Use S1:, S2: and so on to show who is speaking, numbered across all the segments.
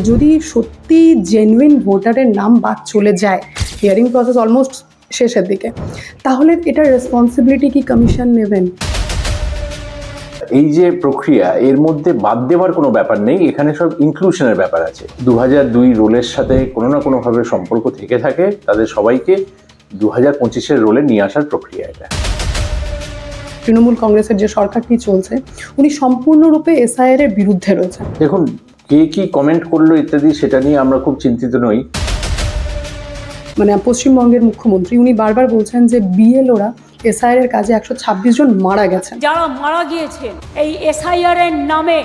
S1: যদি সত্যি জেনুইন ভোটারের নাম বাদ চলে যায়, হিয়ারিং প্রসেস অলমোস্ট শেষের দিকে, তাহলে এটার রেসপন্সিবিলিটি কি কমিশন নেবেন?
S2: এই যে প্রক্রিয়া, এর মধ্যে বাদ দেওয়ার কোনো ব্যাপার নেই, এখানে সব ইনক্লুশনের ব্যাপার আছে। 2002 রোলের সাথে কোনো না কোনোভাবে সম্পর্ক থেকে থাকে, তাদের সবাইকে 2025-এর রোলে নিয়ে আসার প্রক্রিয়া এটা।
S1: তৃণমূল কংগ্রেসের যে সরকারটি চলছে, উনি সম্পূর্ণরূপে এসআইআর এর বিরুদ্ধে রয়েছেন।
S2: দেখুন, কে কি কমেন্ট করলো ইত্যাদি সেটা নিয়ে আমরা খুব চিন্তিত নই।
S1: মানে পশ্চিমবঙ্গের মুখ্যমন্ত্রী উনি বারবার বলছেন যে বিএলওরা এসআইআর এর কাজে 126 জন মারা গেছেন।
S3: যারা মারা গিয়েছেন এই এসআইআর এর নামে,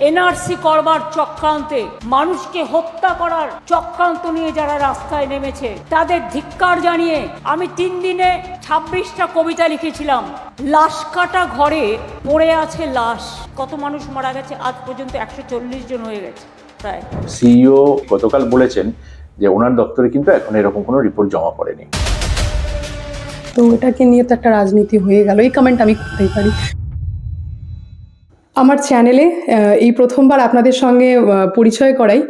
S3: এনআরসি করবার চক্রান্তে, মানুষকে হত্যা করার চক্রান্ত নিয়ে যারা রাস্তায় নেমেছে, তাদের ধিক্কার জানিয়ে আমি 3 দিনে 26টা কবিতা লিখেছিলাম। লাশ কাটা ঘরে পড়ে আছে লাশ। কত মানুষ মারা গেছে আজ পর্যন্ত? 140 জন হয়ে গেছে প্রায়।
S2: সিইও গতকাল বলেছেন যে ওনার দপ্তরে কিন্তু এখন এরকম কোনো রিপোর্ট জমা পড়েনি।
S1: তো এটাকে নিয়ে তো একটা রাজনীতি হয়ে গেল, এই কমেন্ট আমি করতেই পারি। আমার চ্যানেলে এই প্রথমবার আপনাদের সঙ্গে পরিচয় করাই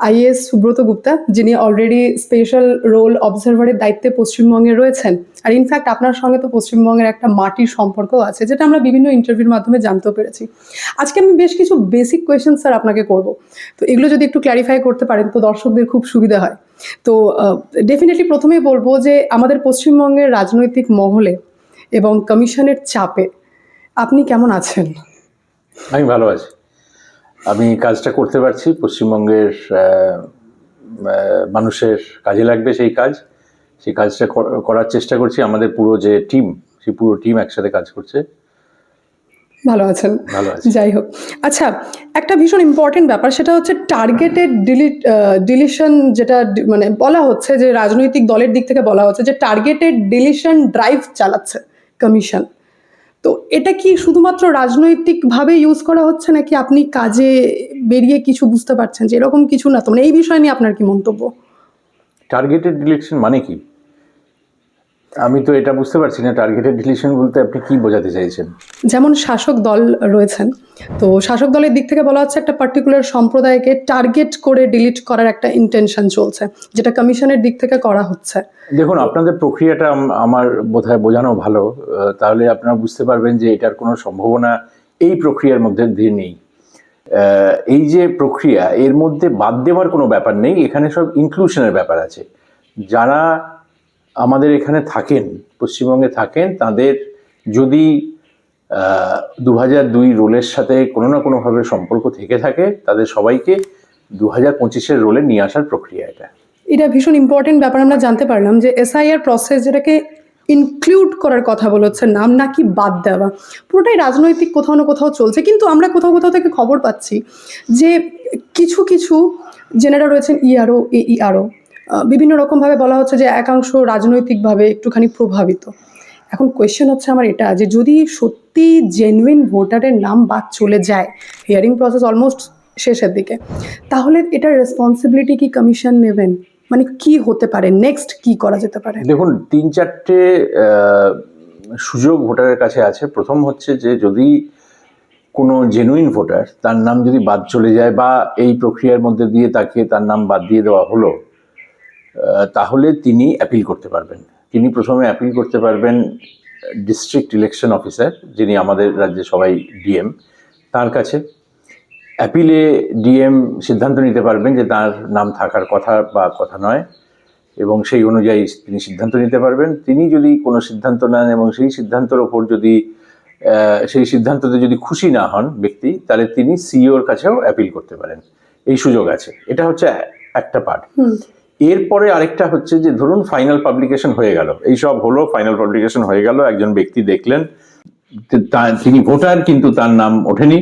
S1: আইএএস সুব্রত গুপ্তা, যিনি অলরেডি স্পেশাল রোল অবজারভারের দায়িত্বে পশ্চিমবঙ্গে রয়েছেন। আর ইনফ্যাক্ট আপনার সঙ্গে তো পশ্চিমবঙ্গের একটা মাটির সম্পর্কও আছে, যেটা আমরা বিভিন্ন ইন্টারভিউর মাধ্যমে জানতেও পেরেছি। আজকে আমি বেশ কিছু বেসিক কোয়েশ্চেন স্যার আপনাকে করব, তো এগুলো যদি একটু ক্ল্যারিফাই করতে পারেন তো দর্শকদের খুব সুবিধা হয়। তো ডেফিনেটলি প্রথমেই বলবো যে আমাদের পশ্চিমবঙ্গের রাজনৈতিক মহলে এবং কমিশনের চাপে আপনি কেমন আছেন?
S2: আমি ভালো আছি, আমি কাজটা করতে পারছি, পশ্চিমবঙ্গের মানুষের কাজে লাগবে সেই কাজটা করার চেষ্টা করছি। আমাদের পুরো যে টিম, সেই পুরো টিম একসাথে কাজ করছে।
S1: ভালো আছেন?
S2: ভালো আছি।
S1: যাই হোক, আচ্ছা, একটা ভীষণ ইম্পর্টেন্ট ব্যাপার, সেটা হচ্ছে টার্গেটেড ডিলিশন, যেটা মানে বলা হচ্ছে যে রাজনৈতিক দলের দিক থেকে বলা হচ্ছে যে টার্গেটেড ডিলিশন ড্রাইভ চালাচ্ছে কমিশন। তো এটা কি শুধুমাত্র রাজনৈতিকভাবে ইউজ করা হচ্ছে, নাকি আপনি কাজে বেরিয়ে কিছু বুঝতে পারছেন যে এরকম কিছু না? তো মানে এই বিষয় নিয়ে আপনার কি মন্তব্য?
S2: টার্গেটেড ডিলিশন মানে কি? আমি তো এটা বুঝতে পারছি না। টার্গেটেড ডিলিশন বলতে আপনি কি বোঝাতে চাইছেন?
S1: যেমন শাসক দল রয়েছেন, তো শাসক দলের দিক থেকে বলা হচ্ছে একটা পার্টিকুলার সম্প্রদায়কে টার্গেট করে ডিলিট করার একটা ইন্টেনশন চলছে, যেটা কমিশনের দিক থেকে করা হচ্ছে।
S2: দেখুন, আপনাদের প্রক্রিয়াটা আমার বোধহয় বোঝানো ভালো, তাহলে আপনারা বুঝতে পারবেন যে এটার কোনো সম্ভাবনা এই প্রক্রিয়ার মধ্যে দিয়ে নেই। এই যে প্রক্রিয়া, এর মধ্যে বাদ দেওয়ার কোনো ব্যাপার নেই, এখানে সব ইনক্লুশনের ব্যাপার আছে। যারা আমাদের এখানে থাকেন, পশ্চিমবঙ্গে থাকেন, তাদের যদি 2002 রোলের সাথে কোনো না কোনোভাবে সম্পর্ক থেকে থাকে, তাদের সবাইকে 2025-এর রোলে নিয়ে আসার প্রক্রিয়া এটা।
S1: এটা ভীষণ ইম্পর্টেন্ট ব্যাপার। আমরা জানতে পারলাম যে এসআইআর প্রসেস, যেটাকে ইনক্লুড করার কথা বলা হচ্ছে, নাম নাকি বাদ দেওয়া, পুরোটাই রাজনৈতিক কোথাও না কোথাও চলছে। কিন্তু আমরা কোথাও কোথাও থেকে খবর পাচ্ছি যে কিছু কিছু জেনারা রয়েছেন ইআরও, এইআরও, বিভিন্ন রকমভাবে বলা হচ্ছে যে একাংশ রাজনৈতিকভাবে একটুখানি প্রভাবিত। এখন কোয়েশ্চেন হচ্ছে আমার এটা, যে যদি সত্যি জেনুইন ভোটারের নাম বাদ চলে যায়, হিয়ারিং প্রসেস অলমোস্ট শেষের দিকে, তাহলে এটার রেসপন্সিবিলিটি কি কমিশন নেবেন? মানে কি হতে পারে, নেক্সট কি করা যেতে পারে?
S2: দেখুন, 3-4টে সুযোগ ভোটারের কাছে আছে। প্রথম হচ্ছে যে যদি কোনো জেনুইন ভোটার, তার নাম যদি বাদ চলে যায় বা এই প্রক্রিয়ার মধ্যে দিয়ে তার নাম বাদ দিয়ে দেওয়া হলো, তাহলে তিনি অ্যাপিল করতে পারবেন। তিনি প্রথমে অ্যাপিল করতে পারবেন ডিস্ট্রিক্ট ইলেকশন অফিসার, যিনি আমাদের রাজ্যে সবাই ডিএম, তার কাছে। অ্যাপিলে ডিএম সিদ্ধান্ত নিতে পারবেন যে তার নাম থাকার কথা বা কথা নয়, এবং সেই অনুযায়ী তিনি সিদ্ধান্ত নিতে পারবেন। তিনি যদি কোনো সিদ্ধান্ত নেন এবং সেই সিদ্ধান্তের ওপর যদি সেই সিদ্ধান্ততে যদি খুশি না হন ব্যক্তি, তাহলে তিনি সিইওর কাছেও অ্যাপিল করতে পারেন। এই সুযোগ আছে। এটা হচ্ছে একটা পার্ট। এরপরে আরেকটা হচ্ছে যে ধরুন ফাইনাল পাবলিকেশন হয়ে গেল, এইসব হলো, ফাইনাল পাবলিকেশন হয়ে গেল, একজন ব্যক্তি দেখলেন তিনি ভোটার কিন্তু তার নাম ওঠেনি,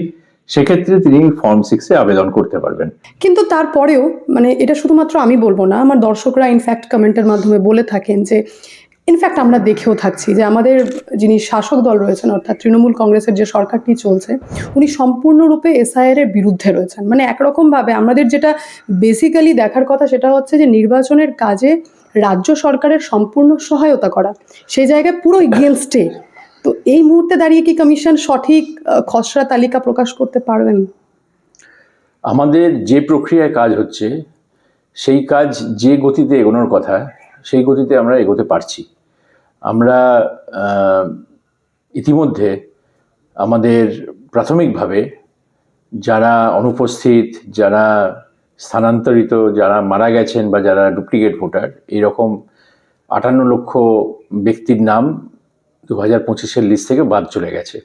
S2: সেক্ষেত্রে তিনি ফর্ম 6-এ আবেদন করতে পারবেন।
S1: কিন্তু তারপরেও মানে এটা শুধুমাত্র আমি বলবো না, আমার দর্শকরা ইনফ্যাক্ট কমেন্টের মাধ্যমে বলে থাকেন যে ইনফ্যাক্ট আমরা দেখেও থাকছি যে আমাদের যিনি শাসক দল রয়েছেন, অর্থাৎ তৃণমূল কংগ্রেসের যে সরকারটি চলছে, উনি সম্পূর্ণরূপে এসআইআর এর বিরুদ্ধে রয়েছেন। মানে একরকমভাবে আমাদের যেটা বেসিক্যালি দেখার কথা, সেটা হচ্ছে যে নির্বাচনের কাজে রাজ্য সরকারের সম্পূর্ণ সহায়তা করা, সেই জায়গায় পুরো এগেইনস্টে। তো এই মুহূর্তে দাঁড়িয়ে কি কমিশন সঠিক খসড়া তালিকা প্রকাশ করতে পারবেন?
S2: আমাদের যে প্রক্রিয়ায় কাজ হচ্ছে সেই কাজ যে গতিতে এগোনোর কথা সেই গতিতে আমরা এগোতে পারছি। আমরা ইতিমধ্যে আমাদের প্রাথমিকভাবে যারা অনুপস্থিত, যারা স্থানান্তরিত, যারা মারা গেছেন বা যারা ডুপ্লিকেট ভোটার, এইরকম 58 লক্ষ ব্যক্তির নাম 2025-এর লিস্ট থেকে বাদ চলে গেছে।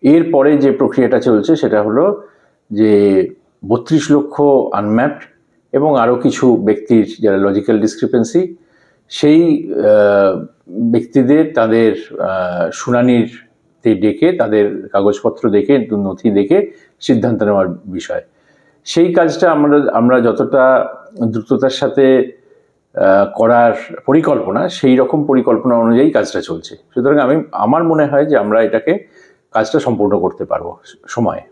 S2: এরপরে যে প্রক্রিয়াটা চলছে সেটা হলো যে 32 লক্ষ আনম্যাপড এবং আরও কিছু ব্যক্তির যারা লজিক্যাল ডিসক্রিপেন্সি, সেই ব্যক্তিদের তাদের শুনানিতে ডেকে তাদের কাগজপত্র দেখে, নথি দেখে সিদ্ধান্ত নেওয়ার বিষয়। সেই কাজটা আমরা যতটা দ্রুততার সাথে করার পরিকল্পনা, সেই রকম পরিকল্পনা অনুযায়ী কাজটা চলছে। সুতরাং আমার মনে হয় যে আমরা কাজটা সম্পূর্ণ করতে পারবো সময়ে।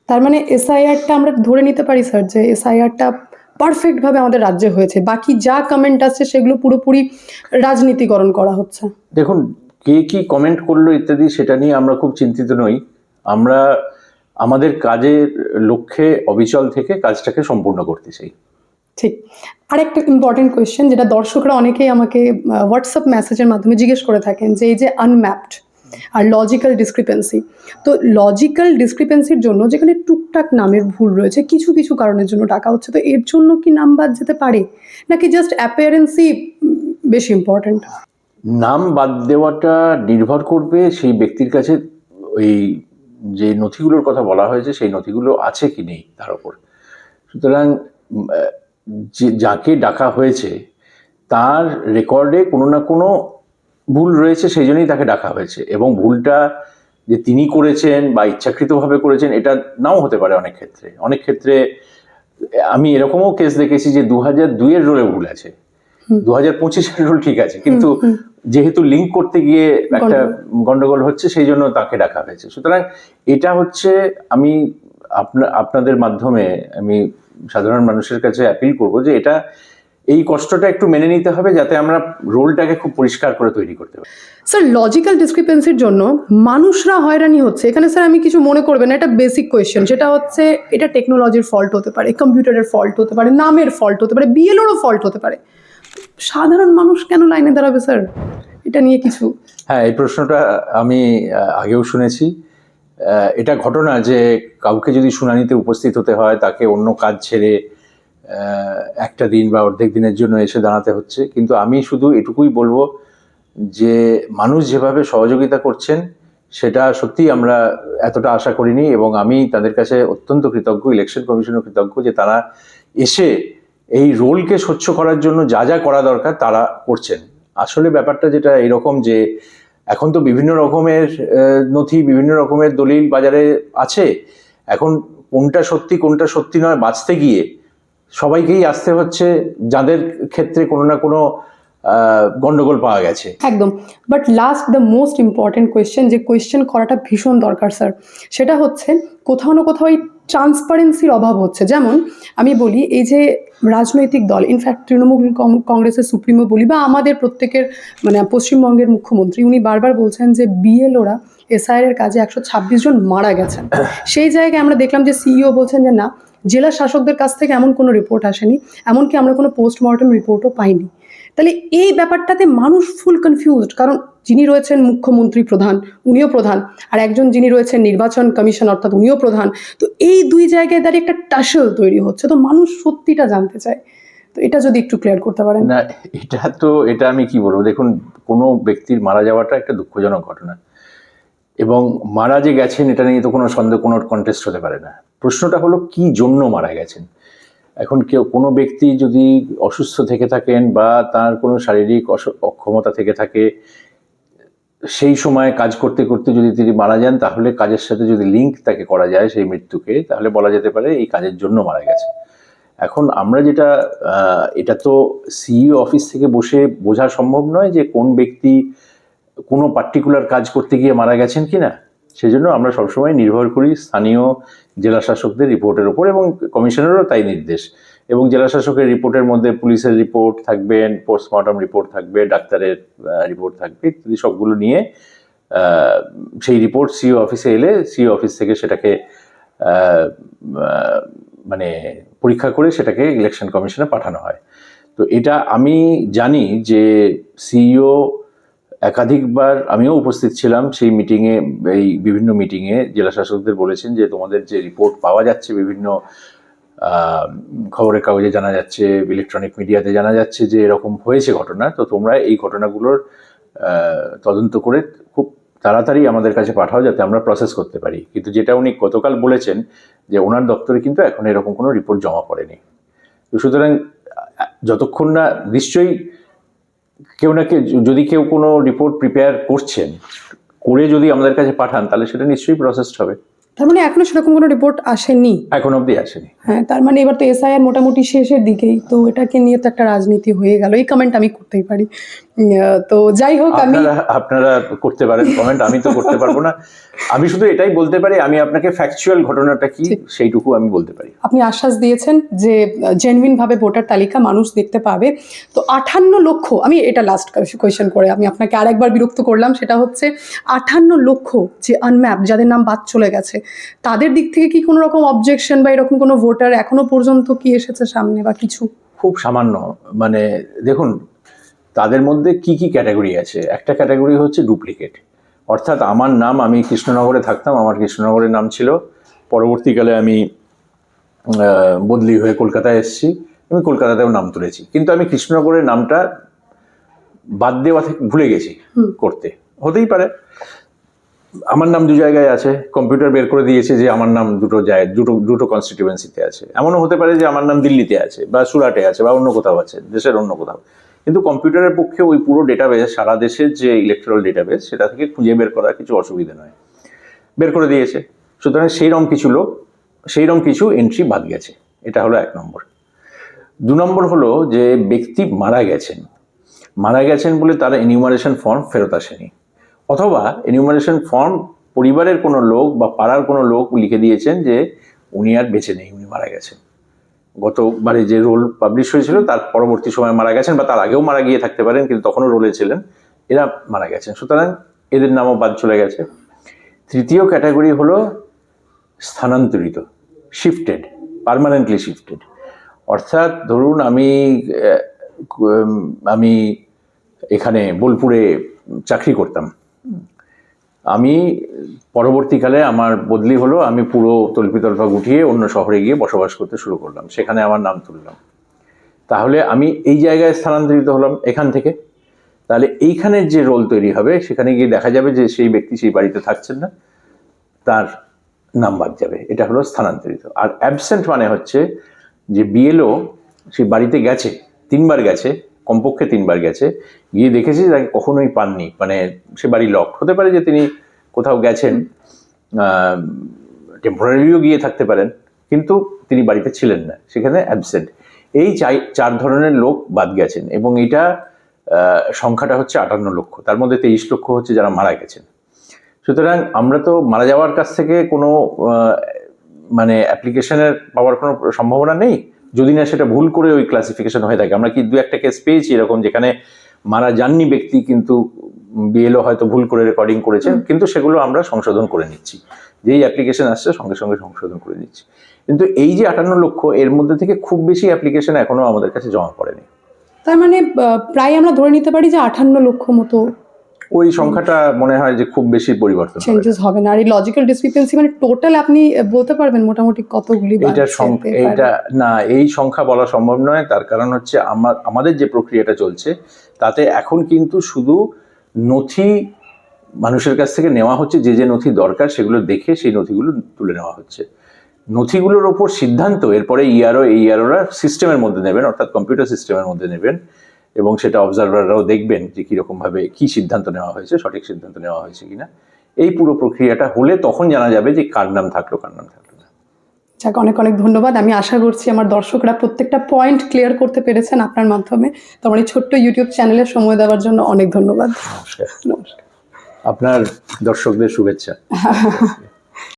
S1: তার মানে এসআইআরটা আমরা ধরে নিতে পারি স্যার যে এসআইআরটা পারফেক্টভাবে আমাদের রাজ্যে হয়েছে, বাকি যা কমেন্ট আসছে সেগুলো পুরোপুরি রাজনীতিকরণ করা হচ্ছে?
S2: দেখুন, কে কি কমেন্ট করলো ইত্যাদি সেটা নিয়ে আমরা খুব চিন্তিত নই। আমরা আমাদের কাজের লক্ষ্যে অবিচল থেকে কাজটাকে সম্পূর্ণ করতে চাই।
S1: ঠিক। আরেকটা ইম্পর্টেন্ট কোয়েশ্চেন, যেটা দর্শকরা অনেকেই আমাকে হোয়াটসঅ্যাপ মেসেজের মাধ্যমে জিজ্ঞেস করে থাকেন, যে এই যে আনম্যাপড আর লজিক্যাল ডিসক্রিপেন্সি, তো লজিক্যাল ডিসক্রিপেন্সির জন্য যেখানে টুকটাক নামের ভুল রয়েছে, কিছু কিছু কারণের জন্য ডাকা হচ্ছে, তো এর জন্য কি নাম বাদ যেতে পারে, নাকি জাস্ট অ্যাপিয়ারেন্সই বেশি ইম্পর্টেন্ট?
S2: নাম বাদ দেওয়াটা নির্ভর করবে সেই ব্যক্তির কাছে ওই যে নথিগুলোর কথা বলা হয়েছে সেই নথিগুলো আছে কি নেই তার উপর। সুতরাং যাকে ডাকা হয়েছে তার রেকর্ডে কোনো না কোনো ভুল রয়েছে, সেই জন্যই তাকে ডাকা হয়েছে। এবং ভুলটা যে তিনি করেছেন বা ইচ্ছাকৃতভাবে করেছেন এটা নাও হতে পারে। অনেক ক্ষেত্রে আমি এরকমও কেস দেখেছি যে 2002-এর রোলে ভুল আছে, 2025-এর রোল ঠিক আছে, কিন্তু যেহেতু লিঙ্ক করতে গিয়ে একটা গন্ডগোল হচ্ছে সেই জন্য তাকে ডাকা হয়েছে। সুতরাং এটা হচ্ছে, আমি আপনাদের মাধ্যমে আমি সাধারণ মানুষের কাছে অ্যাপিল করব যে এই কষ্টটা একটু মেনে নিতে হবে, যাতে আমরা রোলটাকে খুব পরিষ্কার করে তৈরি করতে পারি।
S1: স্যার, লজিক্যাল ডিসক্রিপেন্সির জন্য মানুষরা হয়রানি হচ্ছে এখানে। স্যার, আমি কিছু মনে করবেন না, এটা বেসিক কোয়েশ্চেন, যেটা হচ্ছে এটা টেকনোলজির ফল্ট হতে পারে, কম্পিউটারের ফল্ট হতে পারে, নামের ফল্ট হতে পারে, বিএলওরও ফল্ট হতে পারে। সাধারণ মানুষ কেন লাইনে দাঁড়াবে স্যার? এটা নিয়ে কিছু।
S2: হ্যাঁ, এই প্রশ্নটা আমি আগেও শুনেছি। এটা ঘটনা যে কাউকে যদি শুনানিতে উপস্থিত হতে হয়, তাকে অন্য কাজ ছেড়ে একটা দিন বা অর্ধেক দিনের জন্য এসে দাঁড়াতে হচ্ছে। কিন্তু আমি শুধু এটুকুই বলবো যে মানুষ যেভাবে সহযোগিতা করছেন সেটা সত্যিই আমরা এতটা আশা করিনি, এবং আমি তাদের কাছে অত্যন্ত কৃতজ্ঞ, ইলেকশন কমিশনের কৃতজ্ঞ যে তারা এসে এই রোলকে স্বচ্ছ করার জন্য যা যা করা দরকার তারা করছেন। আসলে ব্যাপারটা যেটা এরকম যে এখন তো বিভিন্ন রকমের নথি, বিভিন্ন রকমের দলিল বাজারে আছে। এখন কোনটা সত্যি নয় বাঁচতে গিয়ে সবাইকেই আসতে হচ্ছে, যাদের ক্ষেত্রে কোনো না কোনো গন্ডগোল পাওয়া গেছে।
S1: একদম। But last the most important question, যে কোয়েশ্চেন করাটা ভীষণ দরকার স্যার, সেটা হচ্ছে কোথাও না কোথাও এই ট্রান্সপারেন্সির অভাব হচ্ছে। যেমন আমি বলি, এই যে রাজনৈতিক দল, ইনফ্যাক্ট তৃণমূল কংগ্রেসের সুপ্রিমো বলি, বা আমাদের প্রত্যেকের মানে পশ্চিমবঙ্গের মুখ্যমন্ত্রী, উনি বারবার বলছেন যে বিএলওরা এসআইআর কাজে 126 জন মারা গেছেন। সেই জায়গায় আমরা দেখলাম যে সিইও বলছেন যে না, জেলা শাসকদের কাছ থেকে এমন কোনো রিপোর্ট আসেনি, এমনকি আমরা কোনো পোস্টমর্টম রিপোর্টও পাইনি। তাহলে এই ব্যাপারটাতে মানুষ ফুল কনফিউজড, কারণ যিনি রয়েছেন মুখ্যমন্ত্রী প্রধান, উনিও প্রধান, আর একজন যিনি রয়েছেন নির্বাচন কমিশন অর্থাৎ উনিও প্রধান। তো এই দুই জায়গায় দাঁড়িয়ে একটা টাসল তৈরি হচ্ছে, তো মানুষ সত্যিটা জানতে চায়। তো এটা যদি একটু ক্লিয়ার করতে পারেন।
S2: না, এটা আমি কি বলবো, দেখুন, কোনো ব্যক্তির মারা যাওয়াটা একটা দুঃখজনক ঘটনা, এবং মারা যে গেছেন এটা নিয়ে তো কোনো সন্দেহ, কোনো কন্টেস্ট হতে পারে না। প্রশ্নটা হলো কি জন্য মারা গেছেন। এখন কোনো ব্যক্তি যদি অসুস্থ থেকে থাকেন বা তার কোনো শারীরিক অক্ষমতা থেকে থাকে, সেই সময় কাজ করতে করতে যদি তিনি মারা যান, তাহলে কাজের সাথে যদি লিঙ্ক তাকে করা যায় সেই মৃত্যুকে, তাহলে বলা যেতে পারে এই কাজের জন্য মারা গেছে। এখন আমরা এটা তো সিইও অফিস থেকে বসে বোঝা সম্ভব নয় যে কোন ব্যক্তি কোনো পার্টিকুলার কাজ করতে গিয়ে মারা গেছেন কিনা। সেজন্য আমরা সবসময় নির্ভর করি স্থানীয় জেলা শাসকদের রিপোর্টের উপর, এবং কমিশনেরও তাই নির্দেশ। এবং জেলা শাসকের রিপোর্টের মধ্যে পুলিশের রিপোর্ট থাকবেন, পোস্টমর্টম রিপোর্ট থাকবে, ডাক্তারের রিপোর্ট থাকবে ইত্যাদি, সবগুলো নিয়ে সেই রিপোর্ট সিইও অফিসে এলে সিইও অফিস থেকে সেটাকে মানে পরীক্ষা করে সেটাকে ইলেকশন কমিশনে পাঠানো হয়। তো এটা আমি জানি যে সিইও একাধিকবার, আমিও উপস্থিত ছিলাম সেই মিটিংয়ে, এই বিভিন্ন মিটিংয়ে জেলা শাসকদের বলেছেন যে তোমাদের যে রিপোর্ট পাওয়া যাচ্ছে বিভিন্ন খবরের কাগজে জানা যাচ্ছে, ইলেকট্রনিক মিডিয়াতে জানা যাচ্ছে যে এরকম হয়েছে ঘটনা, তো তোমরা এই ঘটনাগুলোর তদন্ত করে খুব তাড়াতাড়ি আমাদের কাছে পাঠাও যাতে আমরা প্রসেস করতে পারি। কিন্তু যেটা উনি গতকাল বলেছেন যে ওনার দপ্তরে কিন্তু এখন এরকম কোনো রিপোর্ট জমা পড়েনি। তো সুতরাং যতক্ষণ না নিশ্চয়ই কেউ না কেউ, যদি কেউ কোনো রিপোর্ট প্রিপেয়ার করছেন, করে যদি আমাদের কাছে পাঠান তাহলে সেটা নিশ্চয়ই প্রসেসড হবে।
S1: তার মানে এখনো সেরকম কোনো রিপোর্ট আসেনি,
S2: এখন অবধি আসেনি।
S1: হ্যাঁ, তার মানে এবার তো এসআইআর মোটামুটি শেষের দিকেই, তো এটাকে নিয়ে তো একটা রাজনীতি হয়ে গেল, এই কমেন্ট আমি করতেই পারি। তো যাই হোক,
S2: আপনারা করতে পারেন কমেন্ট, আমি তো করতে পারবো না। আমি শুধু এটাই বলতে পারি, আমি আপনাকে ফ্যাকচুয়াল ঘটনাটা কি সেইটুকু আমি বলতে পারি।
S1: আপনি আশ্বাস দিয়েছেন যে জেনুইন ভাবে ভোটার তালিকা মানুষ দেখতে পাবে। তো 58 লক্ষ, আমি এটা লাস্ট কোয়েশ্চেন করে আমি আপনাকে আরেকবার বিরক্ত করলাম, সেটা হচ্ছে 58 লক্ষ যে আনম্যাপ, যাদের নাম বাদ চলে গেছে, তাদের দিক থেকে কি কোনো রকম অবজেকশন বা এরকম কোনো ভোটার এখনো পর্যন্ত কি এসেছে সামনে বা কিছু?
S2: খুব সামান্য, মানে দেখুন তাদের মধ্যে কি কি ক্যাটাগরি আছে। একটা ক্যাটাগরি হচ্ছে ডুপ্লিকেট, অর্থাৎ আমার নাম, আমি কৃষ্ণনগরে থাকতাম, আমার কৃষ্ণনগরের নাম ছিল, পরবর্তীকালে আমি বদলি হয়ে কলকাতায় এসেছি, আমি কলকাতাতেও নাম তুলেছি, কিন্তু আমি কৃষ্ণনগরের নামটা বাদ দেওয়া থেকে ভুলে গেছি করতে। হতেই পারে আমার নাম দু জায়গায় আছে, কম্পিউটার বের করে দিয়েছে যে আমার নাম দুটো কনস্টিটিউয়েন্সিতে আছে। এমনও হতে পারে যে আমার নাম দিল্লিতে আছে বা সুরাটে আছে বা অন্য কোথাও আছে, দেশের অন্য কোথাও, কিন্তু কম্পিউটারের পক্ষে ওই পুরো ডেটাবেস, সারা দেশের যে ইলেকট্রাল ডেটাবেস, সেটা থেকে খুঁজে বের করার কিছু অসুবিধা নয়, বের করে দিয়েছে। সুতরাং সেইরকম কিছু এন্ট্রি বাদ গেছে। এটা হলো 1 নম্বর। 2 নম্বর হলো যে ব্যক্তি মারা গেছেন বলে তার এনিউমারেশন ফর্ম ফেরত আসেনি, অথবা এনিউমারেশন ফর্ম পরিবারের কোনো লোক বা পাড়ার কোনো লোক লিখে দিয়েছেন যে উনি আর বেঁচে নেই, উনি মারা গেছেন, গতবারে যে রোল পাবলিশ হয়েছিল তার পরবর্তী সময় মারা গেছেন, বা তার আগেও মারা গিয়ে থাকতে পারেন, কিন্তু তখনও রোলে ছিলেন, এরা মারা গেছেন, সুতরাং এদের নামও বাদ চলে গেছে। 3য় ক্যাটাগরি হলো স্থানান্তরিত, শিফটেড, পার্মানেন্টলি শিফটেড। অর্থাৎ ধরুন আমি এখানে বোলপুরে চাকরি করতাম, আমি পরবর্তীকালে আমার বদলি হলো, আমি পুরো তল্পিতল্পা গুটিয়ে অন্য শহরে গিয়ে বসবাস করতে শুরু করলাম, সেখানে আমার নাম তুললাম, তাহলে আমি এই জায়গায় স্থানান্তরিত হলাম এখান থেকে। তাহলে এইখানের যে রোল তৈরি হবে, সেখানে গিয়ে দেখা যাবে যে সেই ব্যক্তি সেই বাড়িতে থাকছেন না, তার নাম বাদ যাবে। এটা হলো স্থানান্তরিত। আর অ্যাবসেন্ট মানে হচ্ছে যে বিএলও সেই বাড়িতে গেছে, 3 বার গেছে, কমপক্ষে 3 বার গেছে, গিয়ে দেখেছে যে তাকে কখনোই পাননি, মানে সে বাড়ি লক। হতে পারে যে তিনি কোথাও গেছেন, টেম্পোরারিও গিয়ে থাকতে পারেন, কিন্তু তিনি বাড়িতে ছিলেন না, সেখানে অ্যাবসেন্ট। এই 4 ধরনের লোক বাদ গেছেন, এবং এটা সংখ্যাটা হচ্ছে 58 লক্ষ। তার মধ্যে 23 লক্ষ হচ্ছে যারা মারা গেছেন। সুতরাং আমরা তো মারা যাওয়ার কাছ থেকে কোনো মানে অ্যাপ্লিকেশনের পাওয়ার কোনো সম্ভাবনা নেই, যদি না সেটা ভুল করে ওই ক্লাসিফিকেশন হয়ে থাকে। আমরা কি 2-1টা কেস পেয়েছি এরকম, যেখানে মারা যাননি ব্যক্তি, কিন্তু বিএলও হয়তো ভুল করে রেকর্ডিং করেছেন, কিন্তু সেগুলো আমরা সংশোধন করে নিচ্ছি, যেই অ্যাপ্লিকেশন আসছে সঙ্গে সঙ্গে সংশোধন করে নিচ্ছি। কিন্তু এই যে 58 লক্ষ, এর মধ্যে থেকে খুব বেশি অ্যাপ্লিকেশন এখনো আমাদের কাছে জমা পড়েনি।
S1: তার মানে প্রায় আমরা ধরে নিতে পারি যে 58 লক্ষ মতো,
S2: ওই সংখ্যাটা মনে হয় যে খুব বেশি পরিবর্তন
S1: চেঞ্জেস হবে না। আর এই লজিক্যাল ডিসক্রিপেন্সি মানে টোটাল আপনি বলতে পারবেন মোটামুটি কতগুলি?
S2: এইটা না, এই সংখ্যা বলা সম্ভব নয়। তার কারণ হচ্ছে আমাদের যে প্রক্রিয়াটা চলছে তাতে এখন কিন্তু শুধু নথি মানুষের কাছ থেকে নেওয়া হচ্ছে, যে নথি দরকার সেগুলো দেখে সেই নথিগুলো তুলে নেওয়া হচ্ছে। নথিগুলোর ওপর সিদ্ধান্ত এরপরে ইআরওরা সিস্টেমের মধ্যে নেবেন, অর্থাৎ কম্পিউটার সিস্টেমের মধ্যে নেবেন, এবং সেটা অবজারভাররাও দেখবেন যে কীরকমভাবে কী সিদ্ধান্ত নেওয়া হয়েছে, সঠিক সিদ্ধান্ত নেওয়া হয়েছে কিনা। এই পুরো প্রক্রিয়াটা হলে তখন জানা যাবে যে কার নাম থাকলো, কার নাম থাকলো না।
S1: যাক, অনেক অনেক ধন্যবাদ। আমি আশা করছি আমার দর্শকরা প্রত্যেকটা পয়েন্ট ক্লিয়ার করতে পেরেছেন আপনার মাধ্যমে। তো আমার এই ছোট্ট ইউটিউব চ্যানেলে সময় দেওয়ার জন্য অনেক ধন্যবাদ।
S2: নমস্কার। আপনার দর্শকদের শুভেচ্ছা।